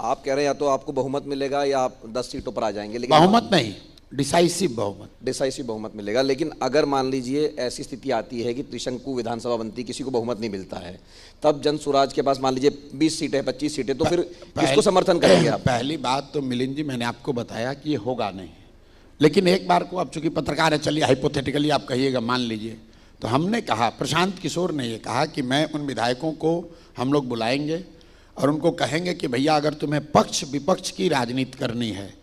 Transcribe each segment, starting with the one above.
आप कह रहे हैं या तो आपको बहुमत मिलेगा या आप 10 सीटों पर आ जाएंगे, लेकिन बहुमत नहीं, डिसाइसिव बहुमत, डिसाइसिव बहुमत मिलेगा। लेकिन अगर मान लीजिए ऐसी स्थिति आती है कि त्रिशंकु विधानसभा बनती, किसी को बहुमत नहीं मिलता है, तब जन स्वराज के पास मान लीजिए 20 सीटें 25 सीटें, तो फिर किसको समर्थन करेंगे आप? पहली बात तो मिलिंद जी, मैंने आपको बताया कि ये होगा नहीं, लेकिन एक बार को आप चूंकि पत्रकार है, चलिए हाइपोथेटिकली आप कहिएगा, मान लीजिए, तो हमने कहा, प्रशांत किशोर ने ये कहा कि मैं उन विधायकों को हम लोग बुलाएंगे और उनको कहेंगे कि भैया अगर तुम्हें पक्ष विपक्ष की राजनीति करनी है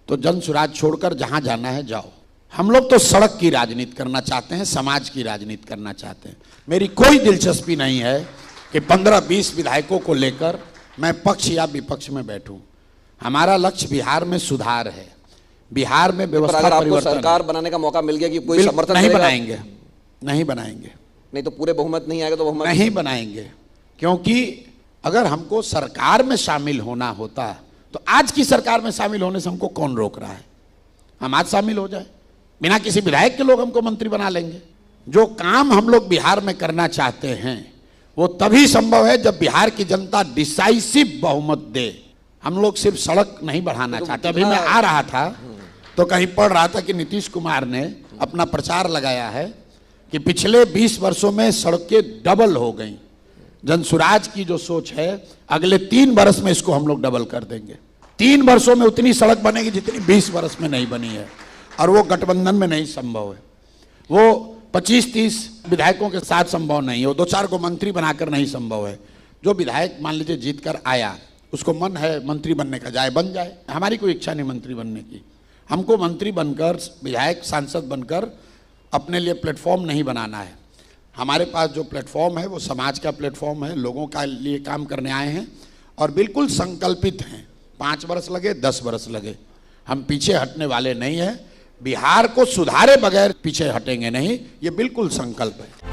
तो जन स्वराज छोड़कर जहां जाना है जाओ। हम लोग तो सड़क की राजनीति करना चाहते हैं, समाज की राजनीति करना चाहते हैं। मेरी कोई दिलचस्पी नहीं है कि 15-20 विधायकों को लेकर मैं पक्ष या विपक्ष में बैठूं। हमारा लक्ष्य बिहार में सुधार है, बिहार में व्यवस्था परिवर्तन। सरकार बनाने का मौका मिल गया कि कोई समर्थन नहीं बनाएंगे, नहीं बनाएंगे, नहीं तो पूरे बहुमत नहीं आएगा तो बहुमत नहीं बनाएंगे, क्योंकि अगर हमको सरकार में शामिल होना होता तो आज की सरकार में शामिल होने से हमको कौन रोक रहा है? हम आज शामिल हो जाए, बिना किसी विधायक के लोग हमको मंत्री बना लेंगे। जो काम हम लोग बिहार में करना चाहते हैं वो तभी संभव है जब बिहार की जनता डिसाइसिव बहुमत दे। हम लोग सिर्फ सड़क नहीं बढ़ाना चाहते। अभी मैं आ रहा था तो कहीं पढ़ रहा था कि नीतीश कुमार ने अपना प्रचार लगाया है कि पिछले 20 वर्षों में सड़कें डबल हो गई। जन स्वराज की जो सोच है, अगले 3 वर्ष में इसको हम लोग डबल कर देंगे। 3 वर्षों में उतनी सड़क बनेगी जितनी 20 वर्ष में नहीं बनी है, और वो गठबंधन में नहीं संभव है। वो 25-30 विधायकों के साथ संभव नहीं है, वो 2-4 को मंत्री बनाकर नहीं संभव है। जो विधायक मान लीजिए जीत कर आया, उसको मन है मंत्री बनने का, जाए बन जाए। हमारी कोई इच्छा नहीं मंत्री बनने की। हमको मंत्री बनकर, विधायक सांसद बनकर अपने लिए प्लेटफॉर्म नहीं बनाना है। हमारे पास जो प्लेटफॉर्म है वो समाज का प्लेटफॉर्म है, लोगों का लिए काम करने आए हैं और बिल्कुल संकल्पित हैं। 5 वर्ष लगे, 10 वर्ष लगे, हम पीछे हटने वाले नहीं हैं। बिहार को सुधारे बगैर पीछे हटेंगे नहीं, ये बिल्कुल संकल्प है।